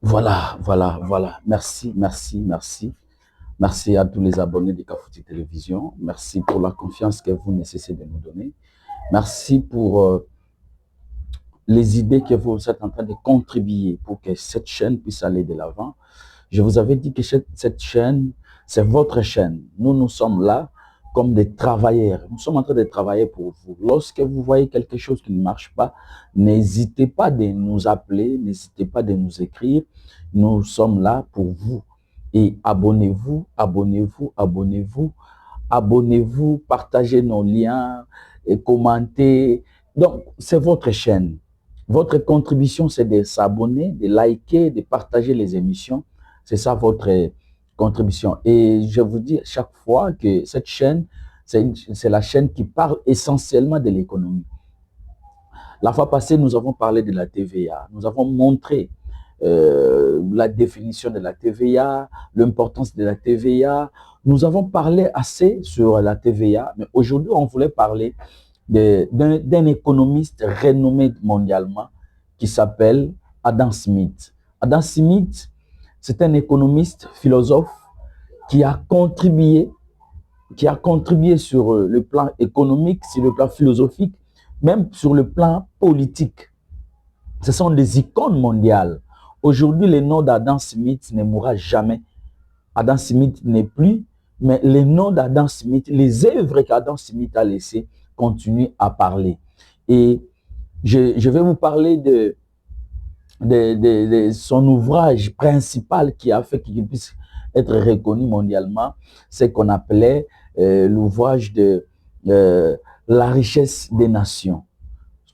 Voilà. Merci, merci, merci. Merci à tous les abonnés de Kafouti Télévision. Merci pour la confiance que vous ne cessez de nous donner. Merci pour les idées que vous êtes en train de contribuer pour que cette chaîne puisse aller de l'avant. Je vous avais dit que cette chaîne, c'est votre chaîne. Nous sommes là comme des travailleurs. Nous sommes en train de travailler pour vous. Lorsque vous voyez quelque chose qui ne marche pas, n'hésitez pas de nous appeler, n'hésitez pas de nous écrire. Nous sommes là pour vous. Et abonnez-vous, abonnez-vous, abonnez-vous, abonnez-vous, partagez nos liens et commentez. Donc, c'est votre chaîne. Votre contribution, c'est de s'abonner, de liker, de partager les émissions. C'est ça votre contribution. Et je vous dis chaque fois que cette chaîne, c'est la chaîne qui parle essentiellement de l'économie. La fois passée, nous avons parlé de la TVA. Nous avons montré la définition de la TVA, l'importance de la TVA. Nous avons parlé assez sur la TVA, mais aujourd'hui, on voulait parler d'un économiste renommé mondialement qui s'appelle Adam Smith. Adam Smith, c'est un économiste, philosophe qui a contribué sur le plan économique, sur le plan philosophique, même sur le plan politique. Ce sont des icônes mondiales. Aujourd'hui, le nom d'Adam Smith ne mourra jamais. Adam Smith n'est plus, mais le nom d'Adam Smith, les œuvres qu'Adam Smith a laissées, continuent à parler. Et je vais vous parler de son ouvrage principal qui a fait qu'il puisse être reconnu mondialement, c'est qu'on appelait l'ouvrage de La richesse des nations.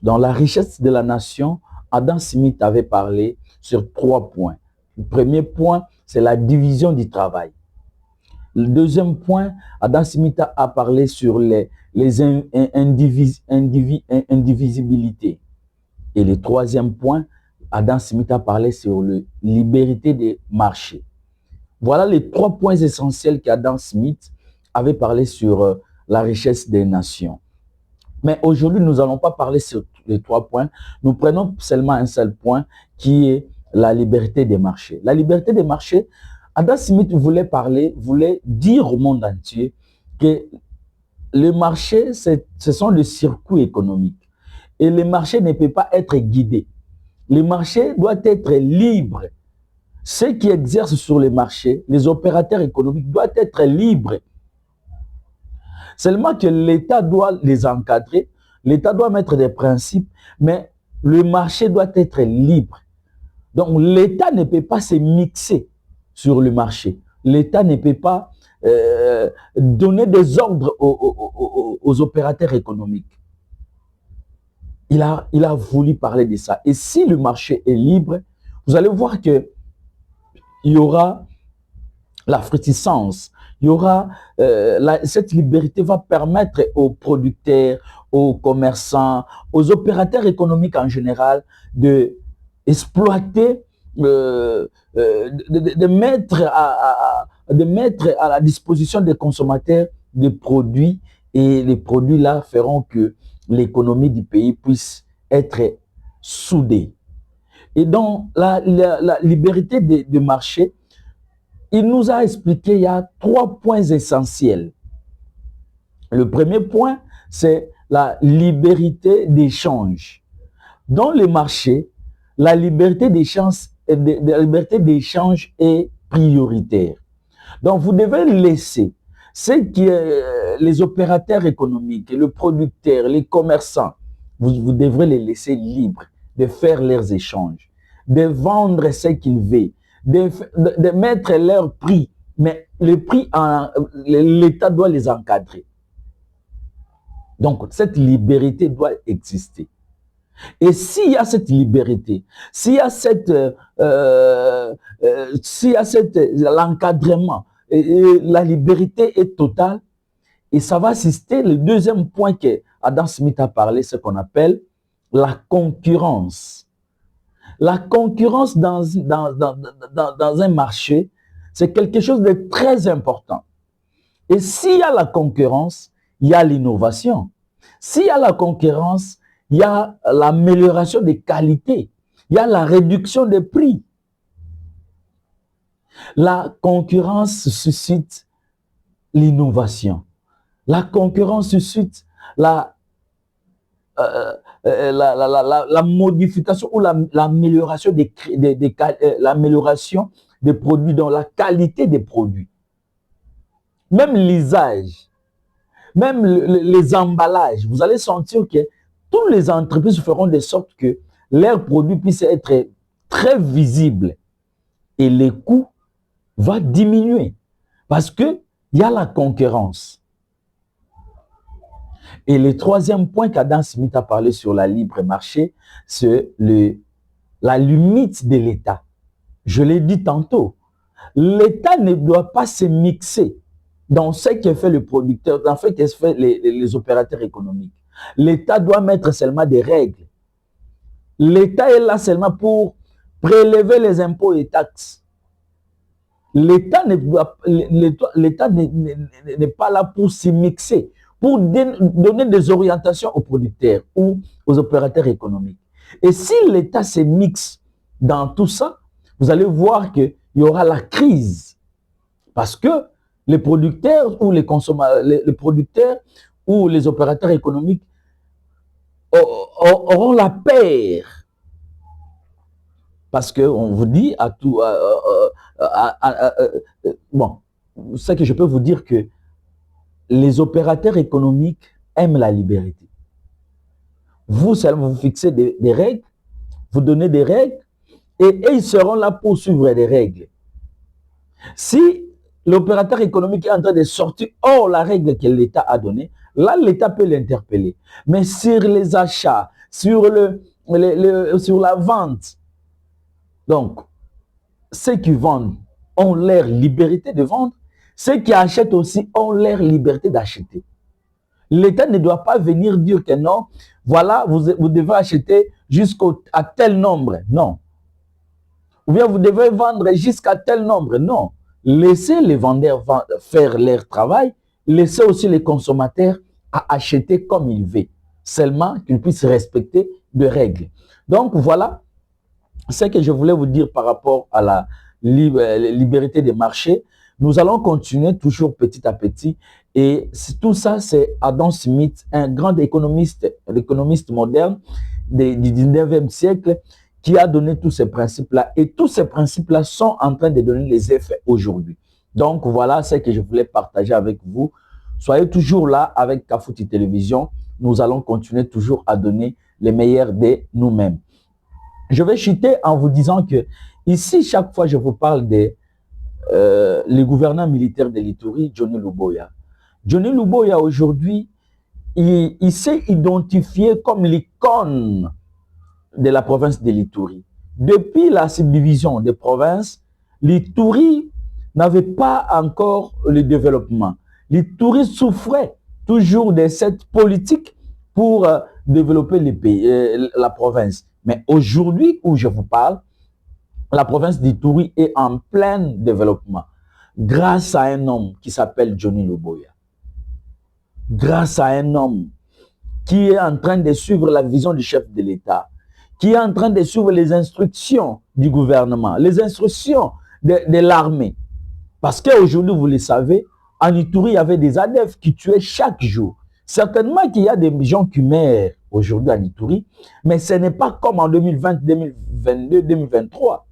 Dans La richesse de la nation, Adam Smith avait parlé sur 3 points. Le premier point, c'est la division du travail. Le deuxième point, Adam Smith a parlé sur les indivisibilités. Et le troisième point, Adam Smith a parlé sur la liberté des marchés. Voilà les 3 points essentiels qu'Adam Smith avait parlé sur la richesse des nations. Mais aujourd'hui, nous n'allons pas parler sur les 3 points. Nous prenons seulement un seul point qui est la liberté des marchés. La liberté des marchés, Adam Smith voulait dire au monde entier que le marché, ce sont des circuits économiques. Et le marché ne peut pas être guidé. Le marché doit être libre. Ceux qui exercent sur le marché, les opérateurs économiques, doivent être libres. Seulement que l'État doit les encadrer, l'État doit mettre des principes, mais le marché doit être libre. Donc l'État ne peut pas se mixer sur le marché. L'État ne peut pas donner des ordres aux opérateurs économiques. Il a voulu parler de ça. Et si le marché est libre, vous allez voir qu'il y aura la fructiscence, il y aura cette liberté va permettre aux producteurs, aux commerçants, aux opérateurs économiques en général de exploiter, de mettre à la disposition des consommateurs des produits, et les produits là feront que l'économie du pays puisse être soudée. Et donc la liberté de marché, il nous a expliqué, il y a 3 points essentiels. Le premier point, c'est la liberté d'échange. Dans le marché, la liberté d'échange est prioritaire. Donc, vous devez laisser les opérateurs économiques, le producteur, les commerçants, vous devrez les laisser libres de faire leurs échanges, de vendre ce qu'ils veulent, de mettre leur prix, mais le prix, l'État doit les encadrer. Donc, cette liberté doit exister. Et s'il y a cette liberté, s'il y a l'encadrement, la liberté est totale, et ça va assister. Le deuxième point que Adam Smith a parlé, c'est ce qu'on appelle la concurrence. La concurrence dans un marché, c'est quelque chose de très important. Et s'il y a la concurrence, il y a l'innovation. S'il y a la concurrence, il y a l'amélioration des qualités, il y a la réduction des prix. La concurrence suscite l'innovation. La concurrence suscite la modification ou l'amélioration l'amélioration des produits, dans la qualité des produits. Même l'usage, même les emballages, vous allez sentir que toutes les entreprises feront de sorte que leurs produits puissent être très visibles et les coûts vont diminuer parce qu'il y a la concurrence. Et le troisième point qu'Adam Smith a parlé sur la libre marché, c'est la limite de l'État. Je l'ai dit tantôt, l'État ne doit pas se mixer dans ce que fait le producteur, dans ce que fait les opérateurs économiques. L'État doit mettre seulement des règles. L'État est là seulement pour prélever les impôts et taxes. L'État n'est pas là pour s'y mixer, pour donner des orientations aux producteurs ou aux opérateurs économiques. Et si l'État se mixe dans tout ça, vous allez voir qu'il y aura la crise. Parce que les producteurs ou les consommateurs, les producteurs ou les opérateurs économiques auront la peur. Parce qu'on vous dit à tout... bon, c'est que je peux vous dire que les opérateurs économiques aiment la liberté. Vous seulement vous fixez des règles, vous donnez des règles, et ils seront là pour suivre les règles. Si l'opérateur économique est en train de sortir hors la règle que l'État a donnée, là, l'État peut l'interpeller. Mais sur les achats, sur la vente, donc, ceux qui vendent ont leur liberté de vendre, ceux qui achètent aussi ont leur liberté d'acheter. L'État ne doit pas venir dire que non, voilà, vous devez acheter jusqu'à tel nombre. Non. Ou bien vous devez vendre jusqu'à tel nombre. Non. Laissez les vendeurs faire leur travail, laissez aussi les consommateurs à acheter comme ils veulent, seulement qu'ils puissent respecter des règles. Donc voilà ce que je voulais vous dire par rapport à la liberté des marchés. Nous allons continuer toujours petit à petit. Et tout ça, c'est Adam Smith, un grand économiste moderne du 19e siècle, qui a donné tous ces principes-là. Et tous ces principes-là sont en train de donner les effets aujourd'hui. Donc, voilà ce que je voulais partager avec vous. Soyez toujours là avec Kafouti Télévision. Nous allons continuer toujours à donner les meilleurs de nous-mêmes. Je vais chuter en vous disant que ici, chaque fois, je vous parle des le gouverneur militaire de l'Ituri, Johnny Luboya. Johnny Luboya, aujourd'hui, il s'est identifié comme l'icône de la province de l'Ituri. Depuis la subdivision des provinces, l'Ituri n'avait pas encore le développement. L'Ituri souffrait toujours de cette politique pour développer les pays, la province. Mais aujourd'hui, où je vous parle, la province d'Ituri est en plein développement grâce à un homme qui s'appelle Johnny Luboya. Grâce à un homme qui est en train de suivre la vision du chef de l'État, qui est en train de suivre les instructions du gouvernement, les instructions de l'armée. Parce qu'aujourd'hui, vous le savez, en Ituri, il y avait des ADF qui tuaient chaque jour. Certainement qu'il y a des gens qui meurent aujourd'hui en Ituri, mais ce n'est pas comme en 2020, 2022, 2023.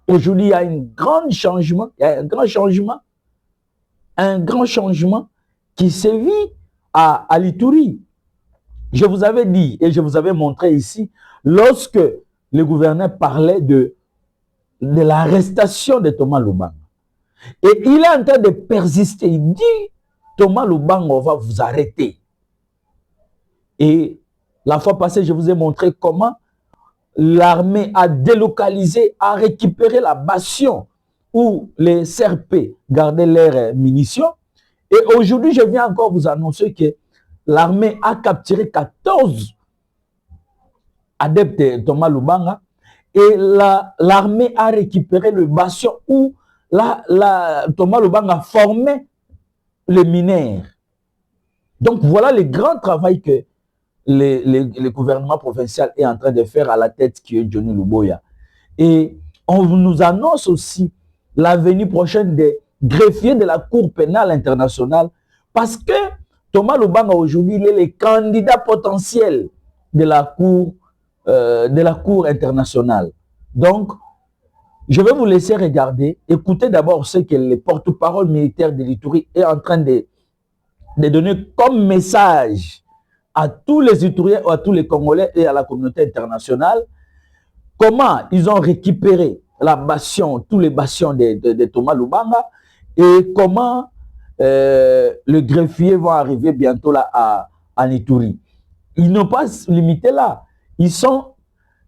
Aujourd'hui, il y a un grand changement, un grand changement qui sévit à l'Ituri. Je vous avais dit et je vous avais montré ici, lorsque le gouverneur parlait de l'arrestation de Thomas Lubanga. Et il est en train de persister. Il dit, Thomas Lubanga, on va vous arrêter. Et la fois passée, je vous ai montré comment l'armée a délocalisé, a récupéré la bastion où les CRP gardaient leurs munitions. Et aujourd'hui, je viens encore vous annoncer que l'armée a capturé 14 adeptes de Thomas Lubanga et l'armée a récupéré le bastion où Thomas Lubanga formait les mineurs. Donc voilà le grand travail que le gouvernement provincial est en train de faire à la tête qui est Johnny Luboya. Et on nous annonce aussi la venue prochaine des greffiers de la Cour pénale internationale, parce que Thomas Lubanga aujourd'hui, il est le candidat potentiel de la Cour internationale. Donc, je vais vous laisser regarder, écoutez d'abord ce que le porte-parole militaire de l'Ituri est en train de donner comme message à tous les Ituriens, à tous les Congolais et à la communauté internationale, comment ils ont récupéré la bastion, tous les bastions de Thomas Lubanga, et comment le greffier va arriver bientôt là à Ituri. Ils n'ont pas limité là.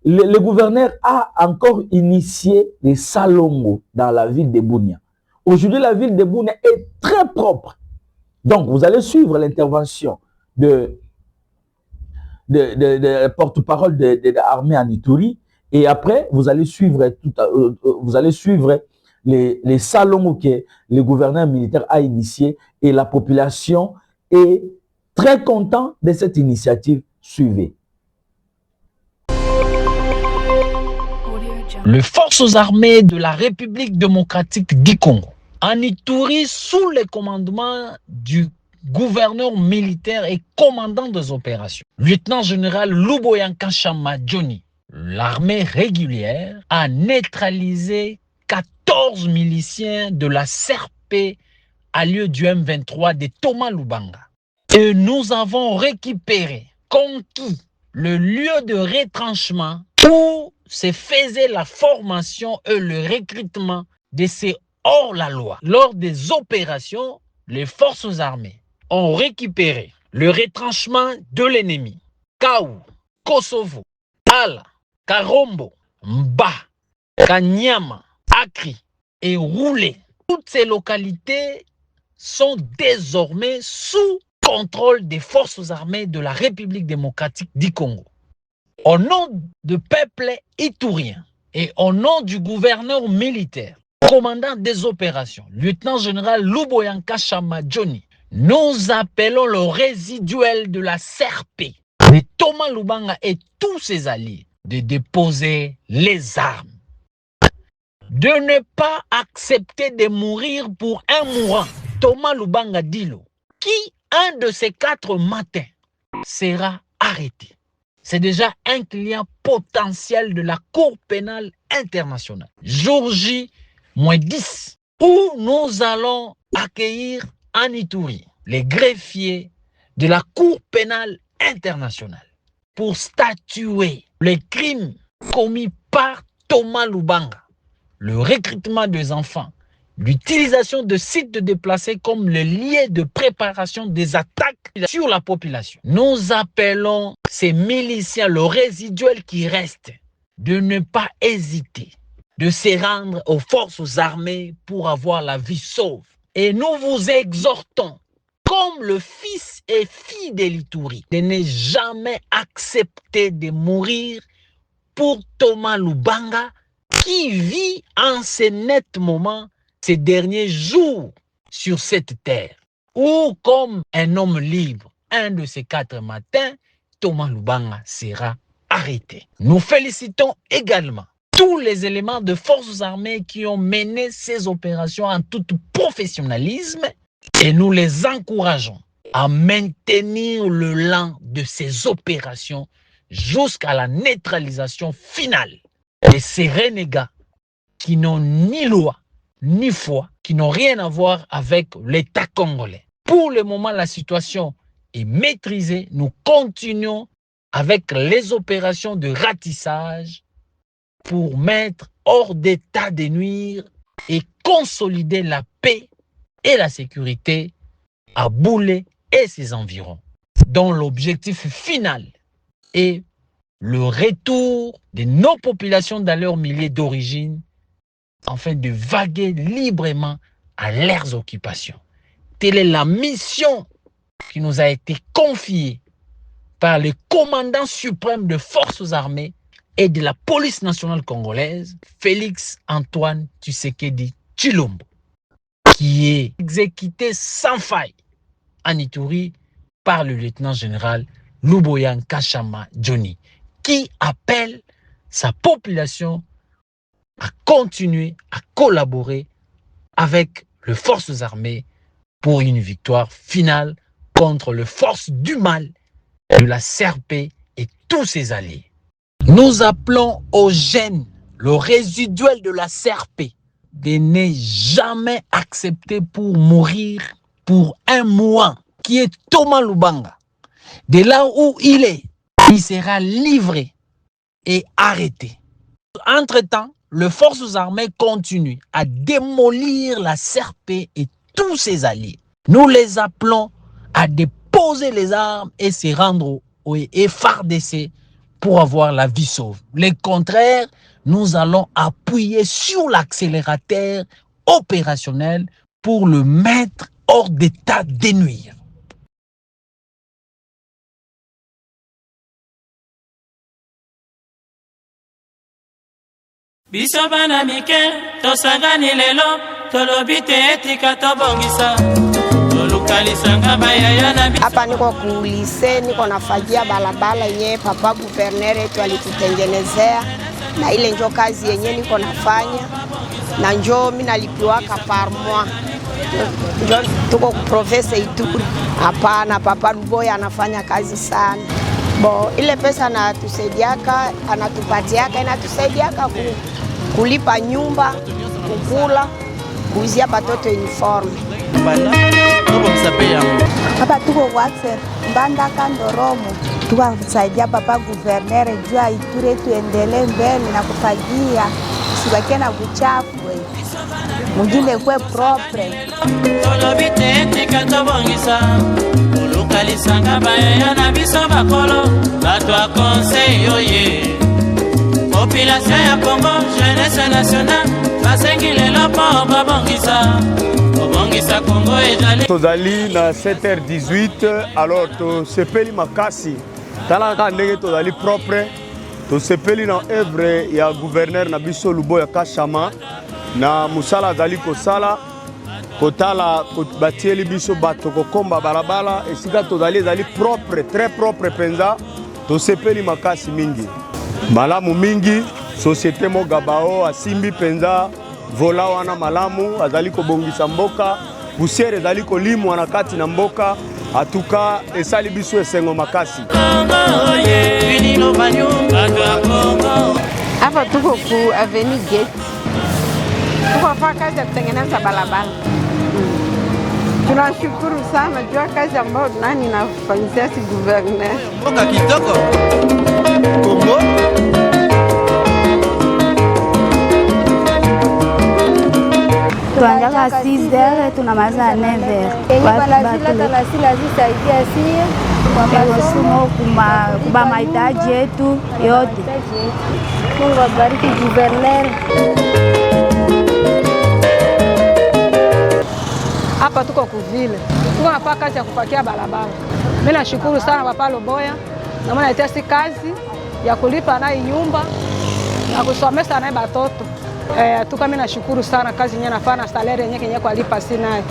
Le gouverneur a encore initié les Salongo dans la ville de Bunia. Aujourd'hui, la ville de Bunia est très propre. Donc, vous allez suivre l'intervention de porte-parole de l'armée en Ituri. Et après, vous allez suivre, les salons que le gouverneur militaire a initié et la population est très content de cette initiative. Suivez. Les forces armées de la République démocratique du Congo, en Ituri, sous le commandement du gouverneur militaire et commandant des opérations, lieutenant-général Luboyanka Chama Johnny, l'armée régulière a neutralisé 14 miliciens de la CRP à lieu du M23 de Thomas Lubanga. Et nous avons récupéré, conquis, le lieu de retranchement où se faisait la formation et le recrutement de ces hors-la-loi. Lors des opérations, les forces armées ont récupéré le retranchement de l'ennemi. Kaou, Kosovo, Ala, Karombo, Mba, Kanyama, Akri et Roulé. Toutes ces localités sont désormais sous contrôle des forces armées de la République démocratique du Congo. Au nom du peuple iturien et au nom du gouverneur militaire, commandant des opérations, lieutenant-général Luboyanka Chama Johnny, nous appelons le résiduel de la CRP, de Thomas Lubanga et tous ses alliés, de déposer les armes, de ne pas accepter de mourir pour un mourant. Thomas Lubanga Dilo, qui un de ces 4 matins sera arrêté. C'est déjà un client potentiel de la Cour pénale internationale. Jour J-10, où nous allons accueillir en Ituri les greffiers de la Cour pénale internationale pour statuer les crimes commis par Thomas Lubanga, le recrutement des enfants, l'utilisation de sites déplacés comme le lieu de préparation des attaques sur la population. Nous appelons ces miliciens, le résiduel qui reste, de ne pas hésiter, de se rendre aux forces armées pour avoir la vie sauve. Et nous vous exhortons, comme le fils et fille de l'Ituri, de ne jamais accepter de mourir pour Thomas Lubanga, qui vit en ce net moment ces derniers jours sur cette terre, ou comme un homme libre, un de ces 4 matins, Thomas Lubanga sera arrêté. Nous félicitons également tous les éléments de forces armées qui ont mené ces opérations en tout professionnalisme et nous les encourageons à maintenir le lent de ces opérations jusqu'à la neutralisation finale de ces renégats qui n'ont ni loi ni foi, qui n'ont rien à voir avec l'État congolais. Pour le moment, la situation est maîtrisée. Nous continuons avec les opérations de ratissage pour mettre hors d'état de nuire et consolider la paix et la sécurité à Boulé et ses environs, dont l'objectif final est le retour de nos populations dans leur milieu d'origine afin de vaguer librement à leurs occupations. Telle est la mission qui nous a été confiée par le commandant suprême de forces armées et de la police nationale congolaise, Félix Antoine Tshisekedi Tshilombo, qui est exécuté sans faille en Ituri par le lieutenant-général Luboyanka Chama Johnny, qui appelle sa population à continuer à collaborer avec les forces armées pour une victoire finale contre les forces du mal de la CRP et tous ses alliés. Nous appelons aux jeunes, le résiduel de la CRP, de ne jamais accepter pour mourir pour un mois qui est Thomas Lubanga. De là où il sera livré et arrêté. Entre-temps, les forces armées continuent à démolir la CRP et tous ses alliés. Nous les appelons à déposer les armes et se rendre au FARDC pour avoir la vie sauve. Le contraire, nous allons appuyer sur l'accélérateur opérationnel pour le mettre hors d'état de nuire. Biso bana mike, tosangani lelo, tolobi te etika tobongisa. Tolukalisanga bayaya na biso. Hapa niko kulise, niko nafagia balabala yenye papa guverner yetu alitutengenezea, na ile njo kazi yenye niko nafanya, na njo mimi nalipiwaka par mois. Njo tuko ku province Ituri. Hapana, papa Luboya anafanya kazi sana. Bo ile pesa anatusaidiaka, anatupatiaka, inatusaidiaka kulipa nyumba, kukula, kuuzia batoto uniforme. Hapa tuko Watser, Mbanda Kandoromo. Tukusaidia papa guverner juu ya Ituri tuendelee mbele na kufagia. Usibakie na uchafu. Mjini kwe propre. Tolobite etika tobongisa. Tolukalisanga bayaya na biso bakolo. Batwa conseil oye. Population ya Congo, jeunesse nationale. Basengi lelo po babongisa. Babongisa Congo ejali. Tozali na 7h18, alors to sepeli makasi. Talaka ndenge tozali propre. To sepeli na œuvre ya gouverneur na biso Luboya Kashama. Na musala azali kosala kotala batieli biso bato kokomba balabala esika tozali ezali propre, très propre penza, tosepeli makasi mingi. Malamu mingi, société Mogabao asimbi penza, vola wana malamu, azali kobongisa mboka, poussière ezali kolimwa na kati na mboka, atuka esali biso esengo makasi. Hapa tuko ku Avenue Gate. Tukafanya kazi ya kutengeneza barabara. Tunashukuru sana juu ya kazi ambayo nani nafanyia si gouverneur. Mboka kitoko. Kongo. Tuanjaka 6h tunamaliza 9h. Kuba mahitaji yetu yote. Mungu abariki gouverneur. Hapa tuko kuvile. Tuko nafanya kazi ya kupakia barabara. Mimi nashukuru sana papa Luboya. Na maana itasi kazi ya kulipa naye nyumba na kusomesha naye batoto. Tuka mimi nashukuru sana kazi yenyewe nafanya, salary yenyewe kenye kwa lipa si naye.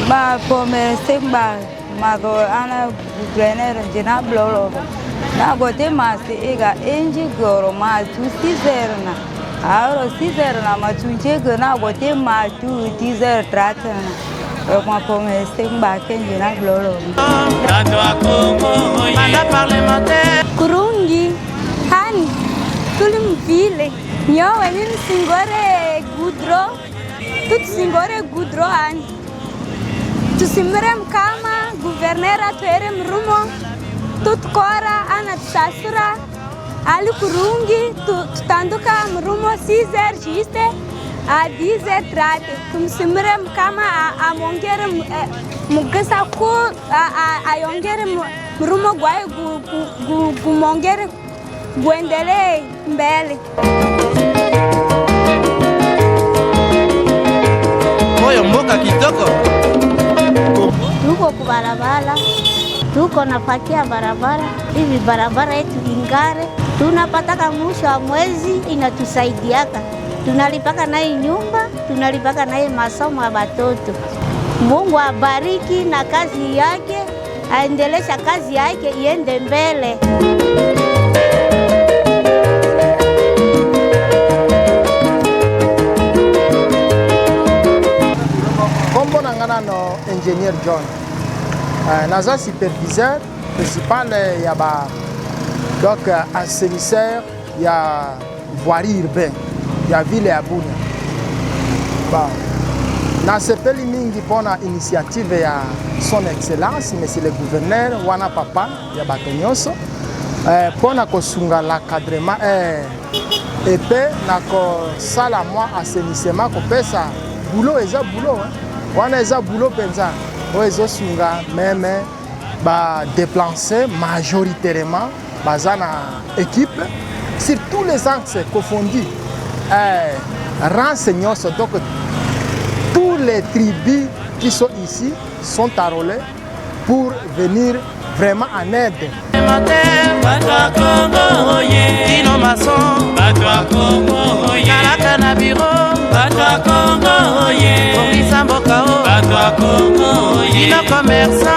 Ba commerce ba mago ana gouverneur jina blolo. Na gote masi ega enji goro ma tu 6h na. Ahora 6h na matunje gona gote ma tu 10h30 na. Kwa commerce ba kenji na blolo. Kurungi hani tulimvile nyowe nini singore gudro tut singore gudro hani tusimire mkama guvernera tuere mrumo tut kora ana tusasura ali kurungi tutanduka mrumo 6h jiste a 10h30 tumsimire mkama amongere mugesa ku ayongere mrumo gwae gumongere guendelee mbele. Moyo mboka kitoko. Tuko kubarabara, tuko napakia barabara, hivi barabara yetu ingare, tunapataka mwisho wa mwezi inatusaidiaka. Tunalipaka naye nyumba, tunalipaka naye masomo ya batoto. Mungu abariki na kazi yake, aendelesha kazi yake iende mbele. ingénieur John. Naza superviseur principal yaba donc assainisseur ya voirie urbain ya ville ya Bunia. Bon. Na sepeli mingi pona initiative ya son excellence monsieur le gouverneur wana papa ya batonyonso pona kosunga l'encadrement epe na kosala mwa assainissement kopesa boulot eza boulot wana eza boulot penza oyo ezosunga meme déplacer majoritairement baza na équipe sur tous les axes confondus renseignants donc tous les tribus qui sont ici sont enrôlés pour venir vraiment en aide. Commerçant,